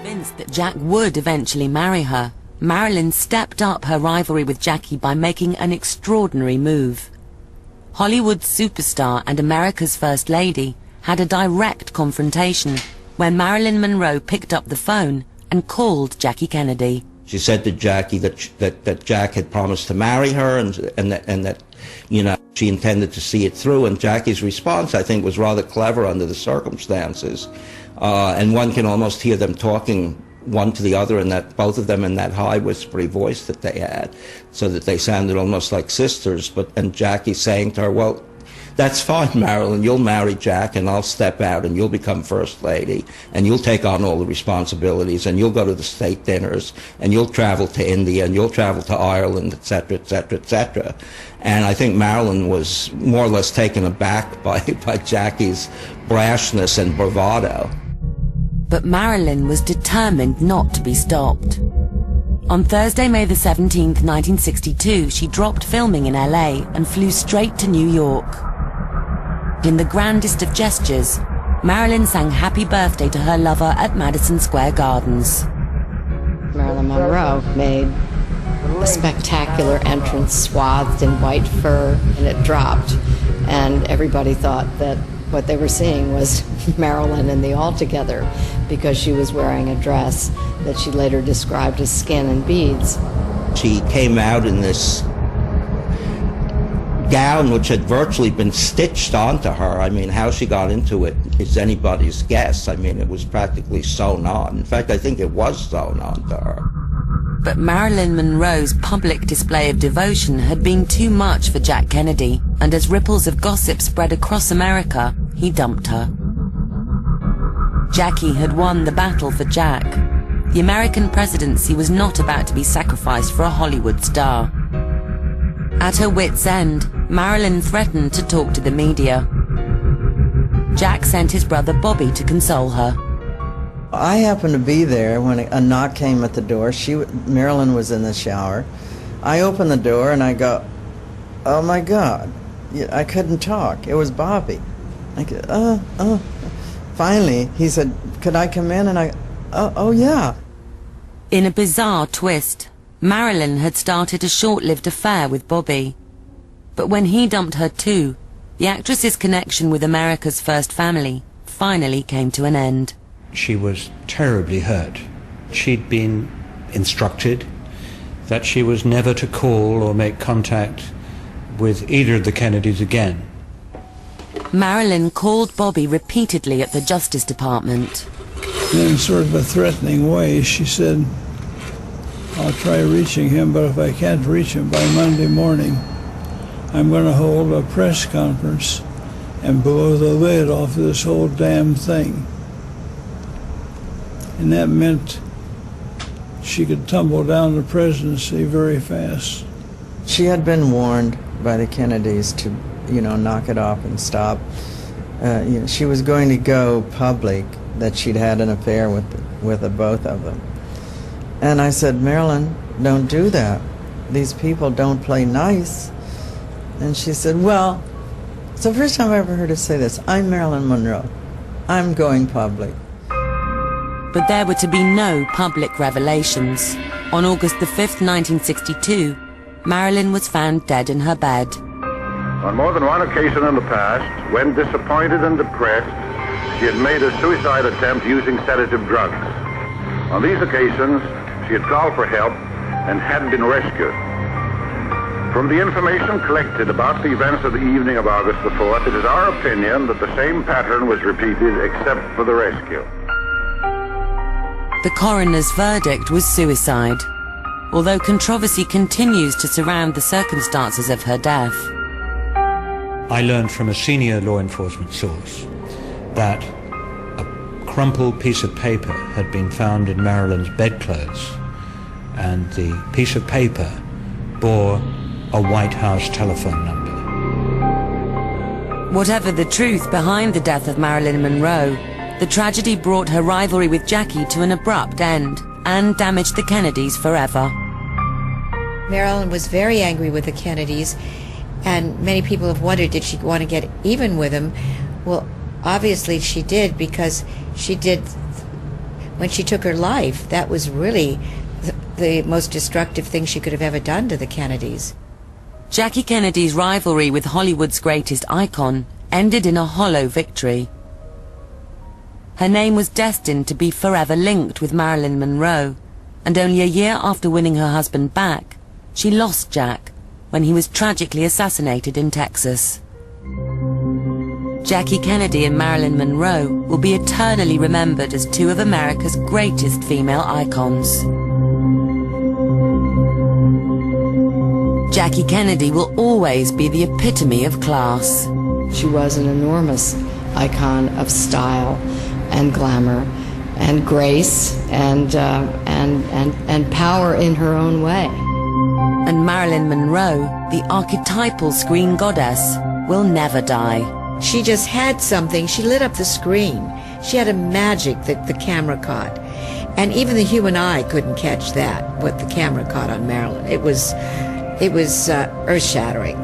Convinced that Jack would eventually marry her, Marilyn stepped up her rivalry with Jackie by making an extraordinary move. Hollywood's superstar and America's First Lady had a direct confrontation when Marilyn Monroe picked up the phone and called Jackie Kennedy. She said to Jackie that Jack had promised to marry her and that, you know, she intended to see it through. And Jackie's response, I think, was rather clever under the circumstances. And one can almost hear them talking one to the other, and that both of them in that high whispery voice that they had, so that they sounded almost like sisters. And Jackie saying to her, well, that's fine, Marilyn, you'll marry Jack and I'll step out and you'll become First Lady and you'll take on all the responsibilities and you'll go to the state dinners and you'll travel to India and you'll travel to Ireland, etc., etc., etc. And I think Marilyn was more or less taken aback by Jackie's brashness and bravado. But Marilyn was determined not to be stopped. On Thursday, May the 17th, 1962, she dropped filming in LA and flew straight to New York. In the grandest of gestures, Marilyn sang Happy Birthday to her lover at Madison Square Gardens. Marilyn Monroe made a spectacular entrance swathed in white fur, and it dropped. And everybody thought that what they were seeing was Marilyn and the Altogether, because she was wearing a dress that she later described as skin and beads. She came out in this gown which had virtually been stitched onto her. I mean, how she got into it is anybody's guess. I mean, it was practically sewn on. In fact, I think it was sewn onto her. But Marilyn Monroe's public display of devotion had been too much for Jack Kennedy, and as ripples of gossip spread across America, he dumped her. Jackie had won the battle for Jack. The American presidency was not about to be sacrificed for a Hollywood star. At her wit's end, Marilyn threatened to talk to the media. Jack sent his brother Bobby to console her. I happened to be there when a knock came at the door. Marilyn was in the shower. I opened the door and I go, oh my God. I couldn't talk. It was Bobby. I go, Finally, he said, could I come in? And oh yeah. In a bizarre twist, Marilyn had started a short-lived affair with Bobby. But when he dumped her too, the actress's connection with America's first family finally came to an end. She was terribly hurt. She'd been instructed that she was never to call or make contact with either of the Kennedys again. Marilyn called Bobby repeatedly at the Justice Department. In sort of a threatening way, she said, I'll try reaching him, but if I can't reach him by Monday morning, I'm going to hold a press conference and blow the lid off this whole damn thing. And that meant she could tumble down the presidency very fast. She had been warned by the Kennedys to, knock it off and stop. She was going to go public that she'd had an affair with the both of them. And I said, Marilyn, don't do that. These people don't play nice. And she said, well, it's the first time I ever heard her say this. I'm Marilyn Monroe. I'm going public. But there were to be no public revelations. On August the 5th, 1962, Marilyn was found dead in her bed. On more than one occasion in the past, when disappointed and depressed, she had made a suicide attempt using sedative drugs. On these occasions, she had called for help and had been rescued. From the information collected about the events of the evening of August the 4th, it is our opinion that the same pattern was repeated except for the rescue. The coroner's verdict was suicide, although controversy continues to surround the circumstances of her death. I learned from a senior law enforcement source that a crumpled piece of paper had been found in Marilyn's bedclothes, and the piece of paper bore a White House telephone number. Whatever the truth behind the death of Marilyn Monroe, the tragedy brought her rivalry with Jackie to an abrupt end, and damaged the Kennedys forever. Marilyn was very angry with the Kennedys, and many people have wondered, did she want to get even with them? Well, obviously she did, because she did, when she took her life, that was really the most destructive thing she could have ever done to the Kennedys. Jackie Kennedy's rivalry with Hollywood's greatest icon ended in a hollow victory. Her name was destined to be forever linked with Marilyn Monroe, and only a year after winning her husband back, she lost Jack when he was tragically assassinated in Texas. Jackie Kennedy and Marilyn Monroe will be eternally remembered as two of America's greatest female icons. Jackie Kennedy will always be the epitome of class. She was an enormous icon of style and glamour and grace and power in her own way. And Marilyn Monroe, the archetypal screen goddess, will never die. She just had something. She lit up the screen. She had a magic that the camera caught. And even the human eye couldn't catch that, what the camera caught on Marilyn. It was earth-shattering.